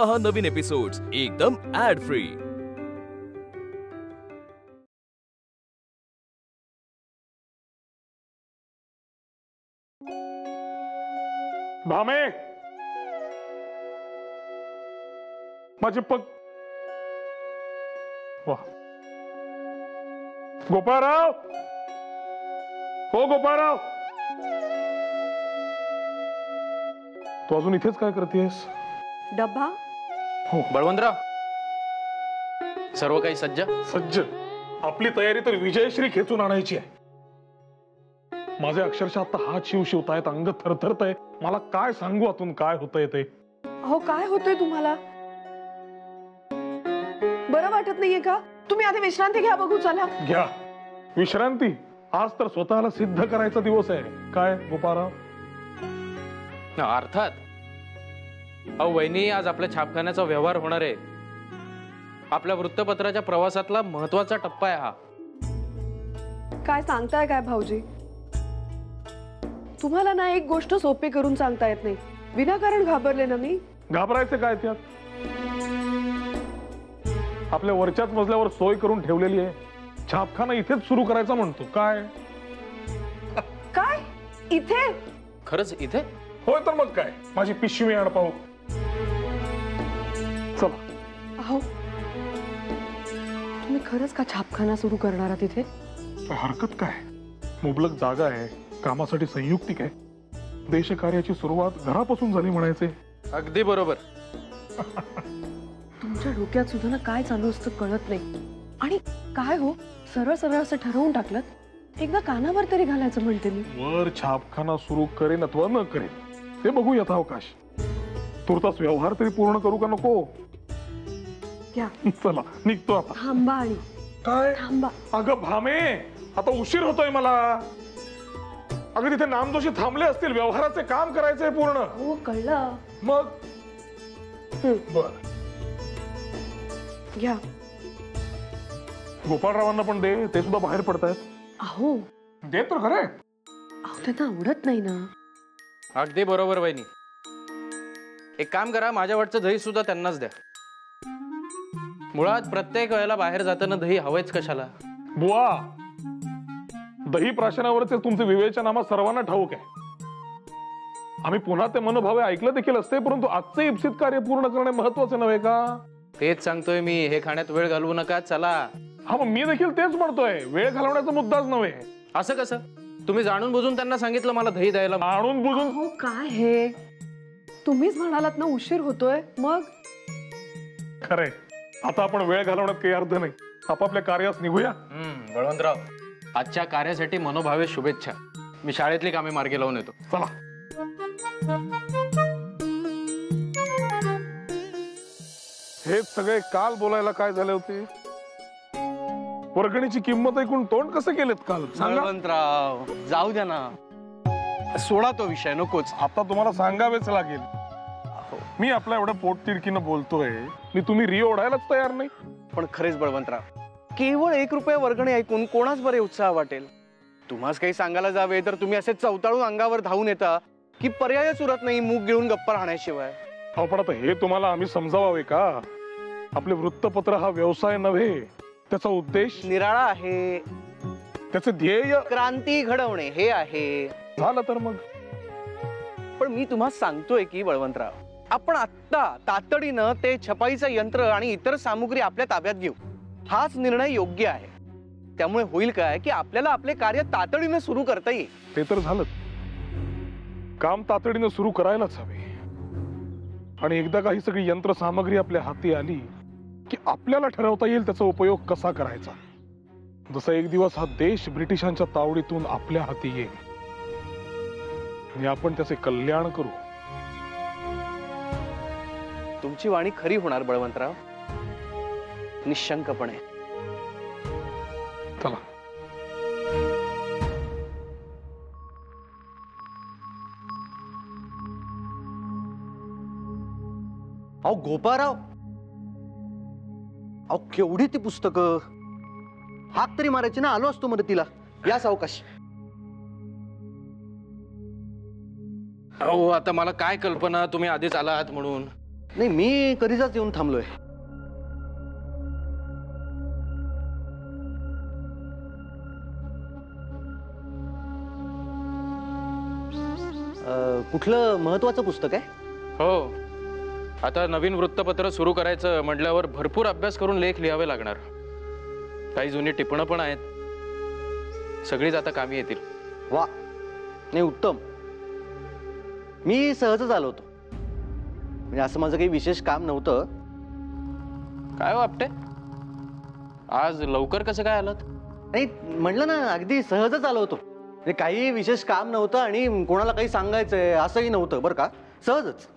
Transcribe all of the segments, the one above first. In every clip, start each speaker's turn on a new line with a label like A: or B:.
A: पहा नवीन एपिसोड्स एकदम add free.
B: भामे, माझे पग, वा, गोपाळराव, हो गोपाळराव, तू अजून इथेच काय करतेस?
C: डब्बा?
B: हो
D: बळवंतराव, सर्व काही सज्ज?
B: सज्ज. आपली तयारी तर विजयश्री खेचून आणायची आहे. माझे अक्षरशः आता हात शिवतायत, अंग थरथरतय. मला काय सांगू आतून काय होतंय ते.
C: हो, काय होतंय तुम्हाला? बरं वाटत नाहीये का? तुम्ही आधी विश्रांती घ्या, बघू. चला
B: घ्या विश्रांती. आज तर स्वतःला सिद्ध करायचा दिवस आहे. काय गोपाळराव?
D: अर्थात. अहो वहिनी, आज आपल्या छापखान्याचा व्यवहार होणार आहे. आपल्या वृत्तपत्राच्या प्रवासातला महत्वाचा टप्पा आहे हा.
C: काय सांगताय काय भाऊजी? तुम्हाला ना एक गोष्ट सोपी करून सांगता येत नाही. विनाकारण घाबरले ना मी.
B: घाबरायचे काय त्यात? आपल्या वरच्याच मजल्यावर सोय करून ठेवलेली आहे. छापखाना इथेच सुरू करायचा म्हणतो. काय
C: काय इथे?
D: खरंच इथे?
B: होय तर मग काय. माझी पिशवी आण पाहू. चला.
C: अहो, तुम्ही खरंच का छापखाना सुरू करणार आहात इथे?
B: हरकत काय? मुबलक जागा आहे, कामासाठी संयुक्तिक आहे. देशकार्याची सुरुवात घरापासून झाली म्हणायचे.
D: अगदी बरोबर.
C: तुमच्या डोक्यात सुद्धा ना काय चालू असतं कळत नाही. आणि काय हो, सरळ सरळ असं ठरवून टाकलं, एकदा कानावर तरी घालायचं म्हणते मी.
B: वर छापखाना सुरू करेन अथवा न करेन ते बघू यथावकाश. तुर्तास व्यवहार तरी पूर्ण करू का नको?
C: घ्या.
B: चला निघतो आता.
C: थांबा. आणि
B: काय
C: थांबा.
B: अगं भामे, आता उशीर होतोय मला. अगं तिथे नामदोषी थांबले असतील. व्यवहाराचे काम करायचंय पूर्ण.
C: हो, कळलं.
B: मग बर,
C: घ्या.
B: गोपाळरावांना पण दे, ते सुद्धा बाहेर पडतायत.
C: अहो,
B: दे तर खरे.
C: अहो त्यांना आवडत नाही ना.
D: अगदी बरोबर वहिनी. एक काम करा, माझ्या वाटचं दही सुद्धा त्यांनाच द्या. मुळात प्रत्येक वेळेला बाहेर जाताना दही हवंच कशाला?
B: बुवा, दही प्राशनावरचे तुमचे विवेचनामा सर्वांना ठाऊक आहे. आम्ही पुन्हा ते मनोभावे ऐकलं देखील असते, परंतु आजचे इप्सित कार्य पूर्ण करणे महत्वाचे नव्हे का?
D: तेच सांगतोय मी. हे खाण्यात वेळ घालवू नका, चला.
B: हा, मग मी देखील तेच म्हणतोय. वेळ घालवण्याचा मुद्दाच नव्हे.
D: असं कसं? तुम्ही जाणून बुजून त्यांना सांगितलं मला दही द्यायला.
B: आणून बुजून?
C: हो, काय हे? तुम्हीच म्हणालात ना उशीर होतोय. मग
B: खरे, आता आपण वेळ घालवण्यात काही अर्थ नाही. आपापल्या कार्यास निघूया.
D: बळवंतराव, आजच्या कार्यासाठी मनोभावे शुभेच्छा. मी शाळेतली कामे मार्गी लावून येतो.
B: चला. हे सगळे काल बोलायला काय झाले होते? वर्गणीची किंमत ऐकून तोंड कसं केलेत काल?
E: बळवंतराव, जाऊ द्या ना, सोडा तो विषय, नकोच.
B: आता तुम्हाला सांगावेच लागेल. मी आपल्या एवढ्या पोटतिडकीनं बोलतोय, मी तुम्ही री ओढायलाच तयार नाही.
E: पण खरेच बळवंतराव, केवळ 1 रुपया वर्गणी ऐकून कोणाच बरे उत्साह वाटेल? तुम्हाच काही सांगायला जावे तर तुम्ही असे चवताळून अंगावर धावून येता की पर्यायच उरत नाही मूग घेऊन गप्पा राहण्याशिवाय.
B: अहो, पण आता हे तुम्हाला आम्ही समजावावे का? आपले वृत्तपत्र हा व्यवसाय नव्हे. त्याचा उद्देश
E: निराळा आहे.
B: त्याचे ध्येय
E: क्रांती घडवणे हे आहे.
B: झालं तर मग.
E: पण मी तुम्हाला सांगतोय की बळवंतराव, आपण आत्ता तातडीनं ते छपाईचं यंत्र आणि इतर सामुग्री आपल्या ताब्यात घेऊ. हाच निर्णय योग्य आहे. त्यामुळे होईल काय की आपल्याला आपले कार्य तातडीनं सुरू करता येईल.
B: ते तर झालं. काम तातडीनं सुरू करायलाच हवे. आणि एकदा काही सगळी यंत्र सामग्री आपल्या हाती आली की आपल्याला ठरवता येईल त्याचा उपयोग कसा करायचा. जसा एक दिवस हा देश ब्रिटिशांच्या तावडीतून आपल्या हाती येईल आणि आपण त्याचे कल्याण करू.
E: तुमची वाणी खरी होणार बळवंतराव, निशंकपणे.
B: चला.
E: अहो गोपाळराव, अहो केवढी ती पुस्तकं, हाक तरी मारायची ना, आलो असतो मदतीला. या सावकाश.
D: अहो आता मला काय कल्पना तुम्ही आधीच आलात म्हणून.
E: नाही, मी कधीचाच येऊन थांबलोय. कुठलं महत्वाचं पुस्तक आहे?
D: हो, आता नवीन वृत्तपत्र सुरू करायचं म्हटल्यावर भरपूर अभ्यास करून लेख लिहावे लागणार. काही जुनी टिपणं पण आहेत, सगळीच आता कामी येतील.
E: वा, नाही उत्तम. मी सहजच आलो होतो, म्हणजे असं माझं काही विशेष काम नव्हतं.
D: काय हो आपटे, आज लवकर कसं काय आलात?
E: नाही म्हटलं ना, अगदी सहजच आलो होतो. म्हणजे काही विशेष काम नव्हतं आणि कोणाला काही सांगायचंय असंही नव्हतं बरं का, सहजच.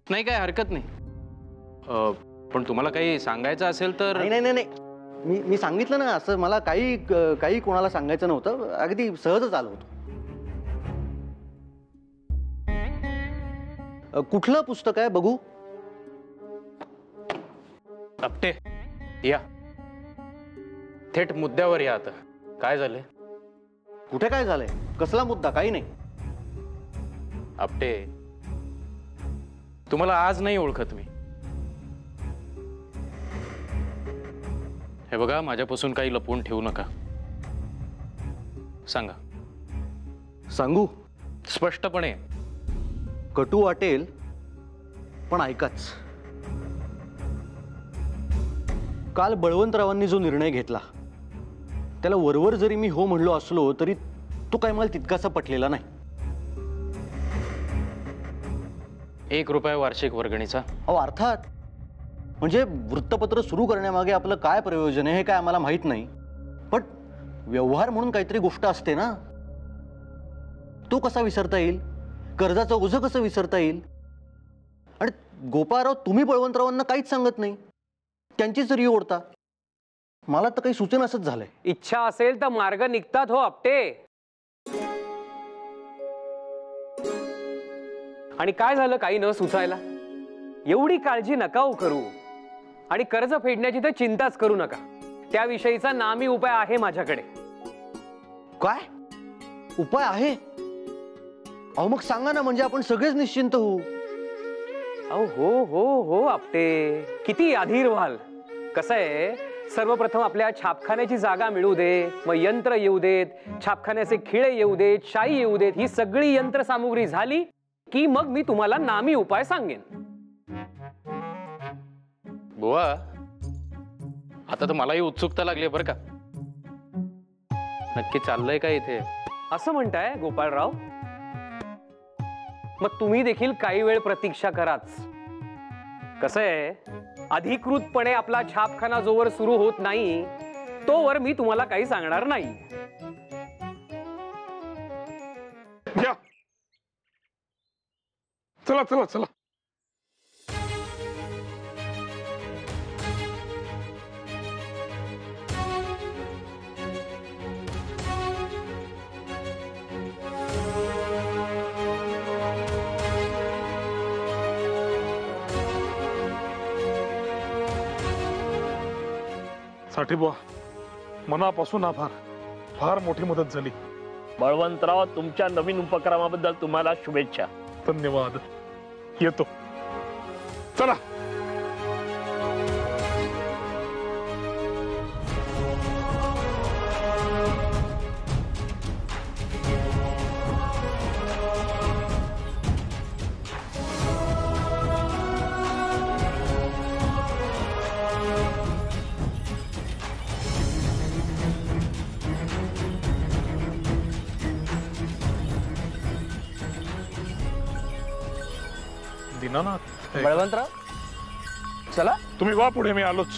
D: नाही, काय हरकत नाही. पण तुम्हाला काही सांगायचं असेल तर.
E: नाही नाही नाही, मी सांगितलं ना, असं मला काही कोणाला सांगायचं नव्हतं, अगदी सहजच आलो होतो. कुठलं पुस्तक आहे बघू?
D: आपटे या, थेट मुद्द्यावर या. आता काय झालंय?
E: कुठे काय झालंय? कसला मुद्दा? काही नाही.
D: आपटे, तुम्हाला आज नाही ओळखत मी. हे बघा, माझ्यापासून काही लपवून ठेवू नका. सांगा.
E: सांगू?
D: स्पष्टपणे.
E: कटू वाटेल पण ऐकाच. काल बळवंतरावांनी जो निर्णय घेतला त्याला वरवर जरी मी हो म्हणलो असलो तरी तो काय मला तितकासा पटलेला नाही.
D: 1 रुपया वार्षिक वर्गणीचा.
E: अहो अर्थात, म्हणजे वृत्तपत्र सुरू करण्यामागे आपलं काय प्रयोजन आहे हे काय आम्हाला माहित नाही, पण व्यवहार म्हणून काहीतरी गोष्ट असते ना, तो कसा विसरता येईल? कर्जाचं ओझं कसं विसरता येईल? आणि गोपाळराव, तुम्ही बळवंतरावांना काहीच सांगत नाही, त्यांची जरी ओढता. मला तर काही सूचना असंच झालंय.
F: इच्छा असेल तर मार्ग निघतात हो आपटे. आणि काय झालं काही न सुचायला? एवढी काळजी नका हो करू, आणि कर्ज फेडण्याची तर चिंताच करू नका. त्याविषयीचा नामी उपाय आहे माझ्याकडे.
E: काय उपाय आहे? अहो मग सांगा ना, म्हणजे आपण सगळेच निश्चिंत होऊ.
F: अहो हो हो हो आपटे, किती अधीर व्हाल. कसं आहे, सर्वप्रथम आपल्या छापखान्याची जागा मिळू दे, मग यंत्र येऊ देत, छापखान्याचे खिळे येऊ देत, शाई येऊ देत. ही सगळी यंत्रसामुग्री झाली की मग मी तुम्हाला नामी उपाय सांगेन.
D: बुवा, आता तर मलाही उत्सुकता लागली बरं का. नक्की चाललंय का इथे?
F: असं म्हणताय गोपाळराव? मग तुम्ही देखील काही वेळ प्रतीक्षा कराच. कसं आहे, अधिकृतपणे आपला छापखाना जोवर सुरू होत नाही तोवर मी तुम्हाला काही सांगणार नाही.
B: या, चला चला चला. साठेबुवा, मनापासून आभार. फार मोठी मदत झाली.
G: बळवंतराव, तुमच्या नवीन उपक्रमाबद्दल तुम्हाला शुभेच्छा.
B: धन्यवाद. येतो. चला. दीनानाथ,
F: बळवंतराव चला.
B: तुम्ही वा पुढे, मी आलोच.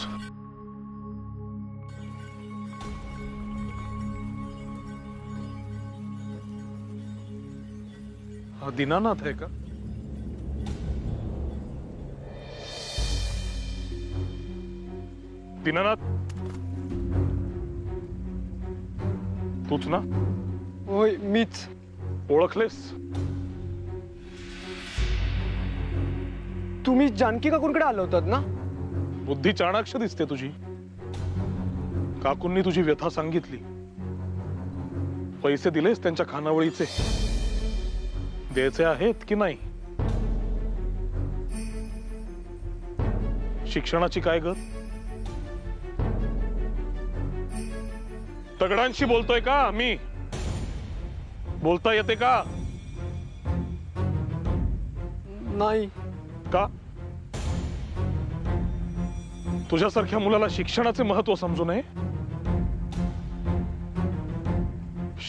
B: हा दीनानाथ आहे का? दीनानाथ, तूच ना?
H: होय, मीच.
B: ओळखलेस?
H: तुम्ही जानकी काकूंकडे आलो होतात ना?
B: बुद्धी चाणाक्ष दिसते तुझी. काकूंनी तुझी व्यथा सांगितली. पैसे दिलेस त्यांच्या खानावळीचे? द्यायचे आहेत की नाही? शिक्षणाची काय गत? दगडांशी बोलतोय का मी? बोलता येते का?
H: नाही.
B: का? तुझ्यासारख्या मुलाला शिक्षणाचे महत्व समजू नये?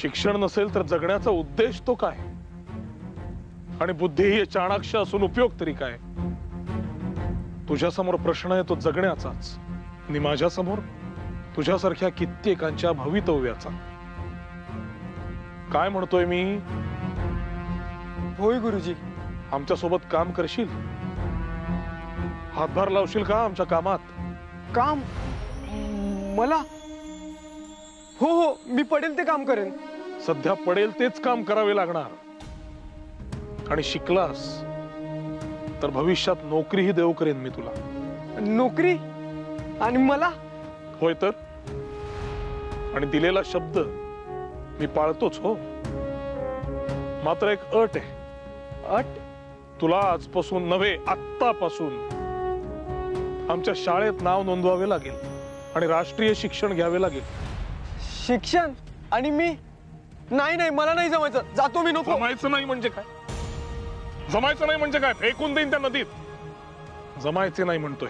B: शिक्षण नसेल तर जगण्याचा उद्देश तो काय? आणि बुद्धी ही चाणाक्ष असून उपयोग तरी काय? तुझ्यासमोर प्रश्न आहे तो जगण्याचाच, आणि माझ्यासमोर तुझ्यासारख्या कित्येकांच्या भवितव्याचा. काय म्हणतोय मी?
H: होय गुरुजी.
B: आमच्या सोबत काम करशील? हातभार लावशील का आमच्या कामात?
H: काम? मला? हो हो, मी पडेल ते काम करेन.
B: सध्या पडेल तेच काम करावे लागणार. आणि शिकलास तर भविष्यात नोकरीही देऊ करेन मी तुला.
H: नोकरी? आणि मला?
B: होय तर. आणि दिलेला शब्द मी पाळतोच हो. मात्र एक अट आहे.
H: अट?
B: तुला आजपासून नव्हे, आत्तापासून आमच्या शाळेत नाव नोंदवावे लागेल आणि राष्ट्रीय शिक्षण घ्यावे लागेल.
H: शिक्षण? आणि मी? नाही नाही, मला नाही जमायचं. जातो मी. नको.
B: जमायचं नाही म्हणजे काय? जमायचं नाही म्हणजे काय? फेकून देईन त्या नदीत. जमायचे नाही म्हणतोय.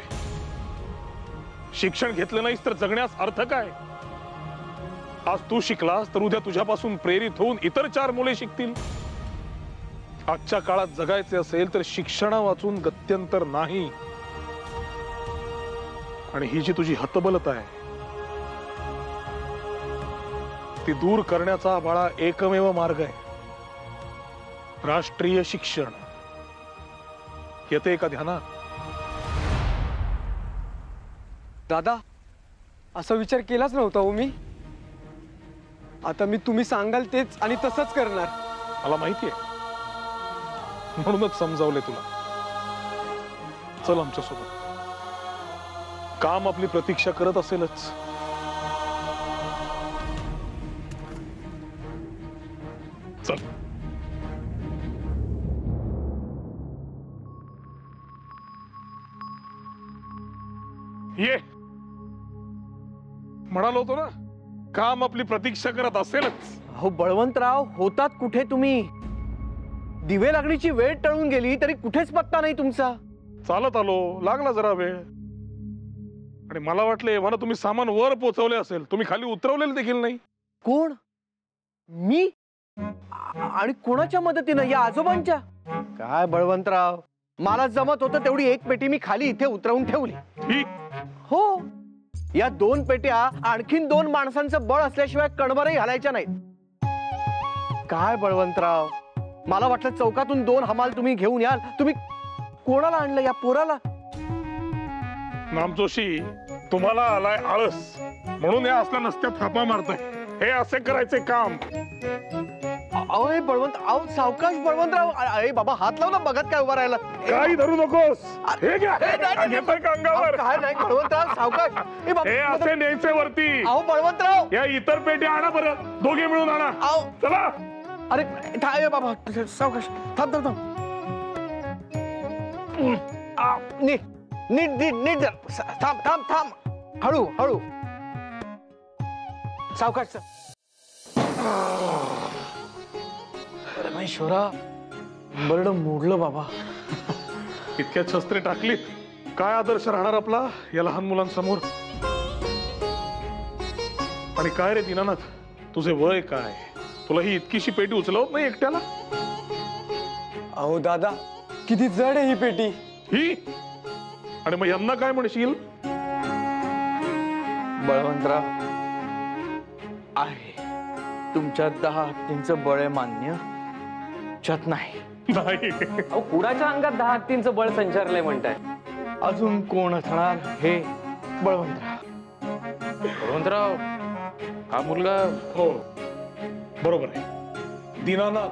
B: शिक्षण घेतलं नाहीस तर जगण्यास अर्थ काय? आज तू शिकलास तर उद्या तुझ्यापासून प्रेरित होऊन इतर 4 मुले शिकतील. आजच्या काळात जगायचे असेल तर शिक्षणा वाचून गत्यंतर नाही. आणि ही जी तुझी हतबलता आहे ती दूर करण्याचा बाळा एकमेव मार्ग आहे राष्ट्रीय शिक्षण. येते का ध्यानात?
H: दादा, असा विचार केलाच नव्हता हो मी. आता मी तुम्ही सांगाल तेच आणि तसंच करणार.
B: मला माहिती आहे, म्हणूनच समजावले तुला. चल आमच्या सोबत. काम आपली प्रतीक्षा करत असेलच. चल. ये. म्हणालो होतो ना, काम आपली प्रतीक्षा करत असेलच.
E: हो बळवंतराव, होतात कुठे तुम्ही? दिवे लागणीची वेळ टळून गेली तरी कुठेच पत्ता नाही तुमचा.
B: चालत आलो, लागला जरा वेळ. आणि मला वाटले मला तुम्ही सामान वर पोहोचवले असेल, तुम्ही खाली उतरवलेलं देखील नाही.
E: कोण? मी? आणि कोणाच्या मदतीनं? या आजोबांच्या? काय बळवंतराव, मला जमत होतं तेवढी एक पेटी मी खाली इथे उतरवून ठेवली.
B: ही
E: हो, या 2 पेट्या आणखीन 2 माणसांचं बळ असल्याशिवाय कणभरही घालायच्या नाहीत. काय बळवंतराव, मला वाटलं चौकातून 2 हमाल तुम्ही घेऊन याल. तुम्ही कोणाला आणलं? या पोराला?
B: नामजोशी, तुम्हाला आलाय आळस म्हणून या असल्या नसत्या थापा मारताय. हे असे करायचे काम?
E: अहो हे बळवंत, अहो सावकाश बळवंतराव. अरे बाबा, हात लावला बघत काय उभा राहिला.
B: काही धरू नकोस. हे घ्या. घेतोय का अंगावर?
E: काय नाही बळवंतराव, सावकाश.
B: हे असे न्यायचे वरती.
E: अहो बळवंतराव,
B: या इतर पेट्या आणा बरं, दोघे मिळून आणा.
E: अहो
B: चला.
E: अरे थांब बाबा, सावकाश. थांब थांब थांब. नीट नीट नीट नीट जरा. थांब थांब थांब. हळू हळू. सावकाश. परमेश्वरा, बरड मोडलं बाबा.
B: इतक्या शस्त्रे टाकलीत, काय आदर्श राहणार आपला या लहान मुलांसमोर? आणि काय रे दीनानाथ, तुझे वय काय? तुला ही इतकीशी पेटी उचलवत नाही एकट्याला?
H: अहो दादा, किती जड आहे ही पेटी.
B: ही? आणि मग यांना काय म्हणशील?
E: बळवंतराव, आहे तुमच्या 10 हत्तींचं बळ आहे मान्य, त्यात नाही.
B: नाही.
F: अहो, कुणाच्या अंगात 10 हत्तींचं बळ संचारलंय म्हणताय?
E: अजून कोण असणार हे बळवंतराव?
D: बळवंतराव, हा मुलगा.
B: हो बरोबर आहे. दीनानाथ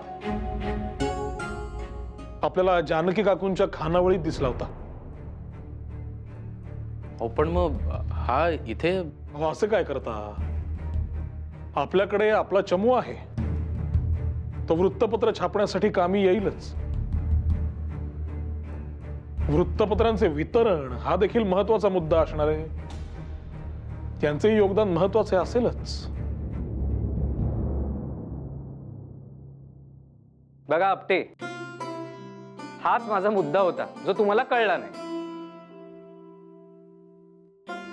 B: आपल्याला जानकी काकूंच्या खानावळीत दिसला होता.
D: अहो पण मग हा इथे?
B: अहो, असं काय करता? आपल्याकडे आपला चमू आहे, तो वृत्तपत्र छापण्यासाठी कामी येईलच. वृत्तपत्रांचे वितरण हा देखील महत्वाचा मुद्दा असणार आहे. त्यांचेही योगदान महत्वाचे असेलच.
F: बघा आपटे, हाच माझा मुद्दा होता जो तुम्हाला कळला नाही.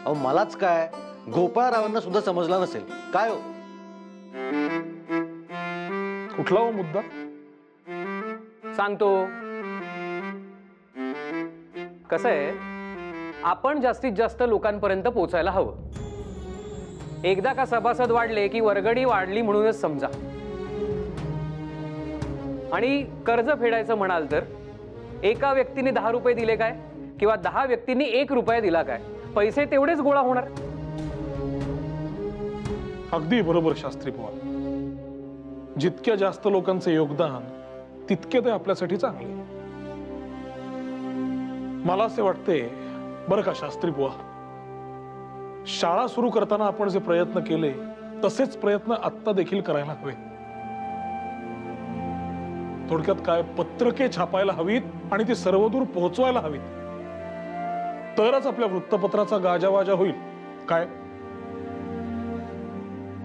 E: अहो मलाच काय, गोपाळरावांना सुद्धा समजला नसेल काय हो.
B: कुठला हो मुद्दा?
F: सांगतो. कसं आहे, आपण जास्तीत जास्त लोकांपर्यंत पोहोचायला हवं. एकदा का सभासद वाढले की वर्गणी वाढली म्हणूनच समजा. आणि कर्ज फेडायचं म्हणाल तर एका व्यक्तीने 10 रुपये दिले काय किंवा 10 व्यक्तींनी 1 रुपया दिला काय, पैसे तेवढेच गोळा होणार.
B: अगदी बरोबर शास्त्री बुवा. जितक्या जास्त लोकांचे योगदान तितके ते आपल्यासाठी चांगले. मला असे वाटते बरं का शास्त्री बुवा, शाळा सुरू करताना आपण जे प्रयत्न केले तसेच प्रयत्न आत्ता देखील करायला हवे. थोडक्यात काय, पत्रके छापायला हवीत आणि ती सर्वदूर पोहोचवायला हवीत. तरच आपल्या वृत्तपत्राचा गाजावाजा होईल. काय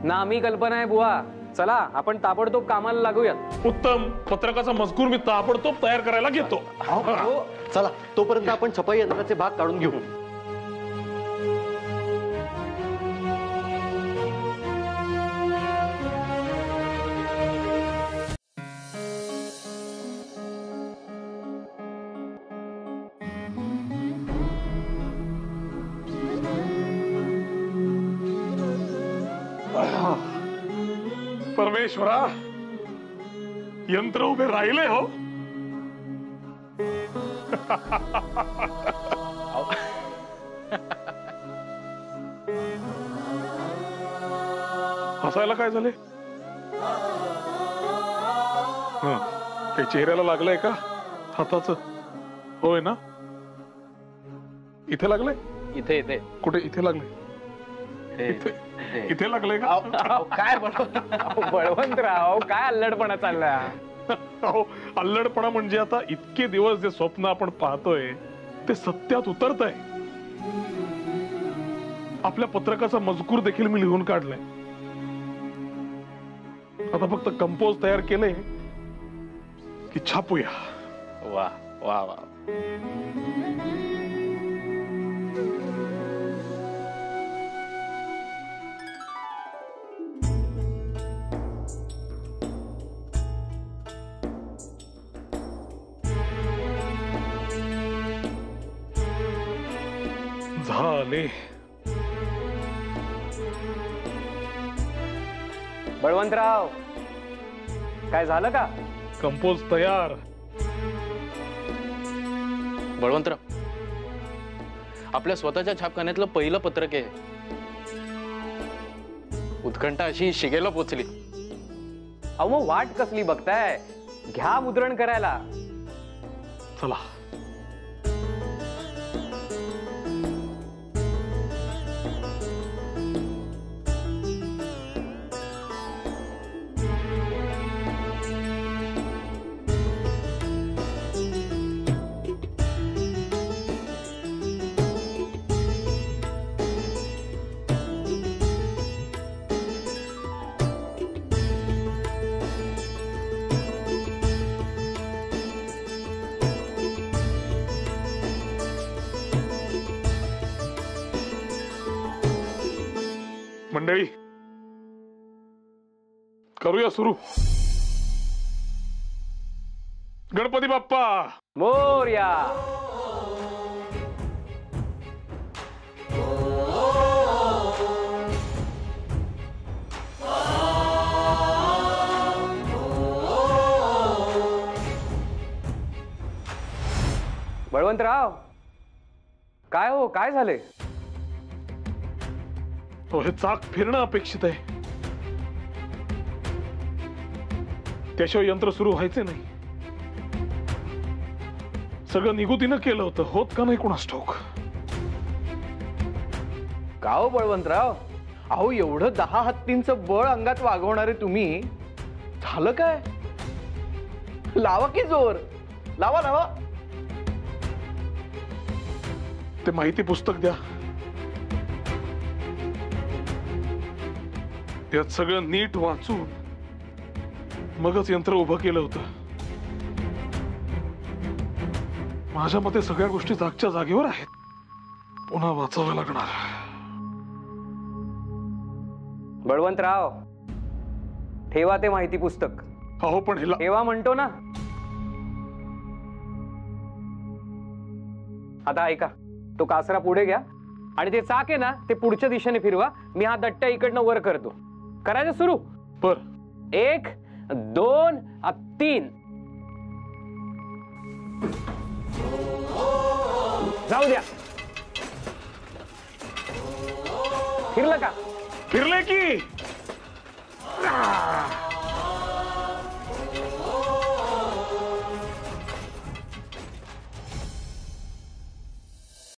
F: नामी कल्पना आहे बुवा. चला आपण ताबडतोब कामाला लागूयात.
B: उत्तम. पत्रकाचा मजकूर मी ताबडतोब तयार करायला घेतो.
E: चला तोपर्यंत आपण छपाई यंत्राचे भाग काढून घेऊ.
B: परमेश्वरा, यंत्र उभे राहिले हो. हसायला काय झाले? ते चेहऱ्याला लागलंय का हाताचं? होय ना. इथे लागलंय?
D: इथे इथे
B: कुठे? इथे लागले? इथे इथे लागले का?
F: काय बळवंतराव, काय अल्लडपणा चालला?
B: अहो, अल्लडपणा म्हणजे आता इतके दिवस जे स्वप्न आपण पाहतोय ते सत्यात उतरत आहे. आपल्या पत्रकाचा मजकूर देखील मी लिहून काढलाय. आता फक्त कंपोज तयार केले की छापूया.
D: वा वा वा.
B: झाले.
F: बळवंतराव, काय झालं का?
B: कंपोज तयार.
D: बळवंतराव, आपल्या स्वतःच्या छापखान्यातलं पहिलं पत्रक आहे. उत्कंठा अशी शिगेला पोचली.
F: अहो मग वाट कसली बघताय? घ्या मुद्रण करायला.
B: चला. मंडळी, करूया सुरू. गणपती बाप्पा
F: मोरया. बळवंतराव, काय हो, काय झाले?
B: हे चाक फिरणं अपेक्षित आहे. त्याशिवाय यंत्र सुरू व्हायचे नाही. सगळं निगुतीनं केलं होतं, होत का नाही कोणास ठाऊक.
E: का हो बळवंतराव, अहो एवढं 10 हत्तींचं बळ अंगात वागवणारे तुम्ही, झालं काय? लावा की जोर, लावा लावा.
B: ते माहिती पुस्तक द्या. यात सगळं नीट वाचून मगच यंत्र उभं केलं होतं. माझ्या मते सगळ्या गोष्टी जागच्या जागेवर आहेत. पुन्हा वाचावं लागणार.
F: बळवंतराव, ठेवा ते माहिती पुस्तक.
B: अहो पण ह्याला
F: ठेवा म्हणतो ना. आता ऐका, तो कासरा पुढे घ्या आणि ते चाक आहे ना ते पुढच्या दिशेने फिरवा. मी हा दट्टा इकडनं वर करतो. करायचं सुरू.
B: बर.
F: 1 2 3. जाऊ द्या. फिरलं का?
B: फिरले की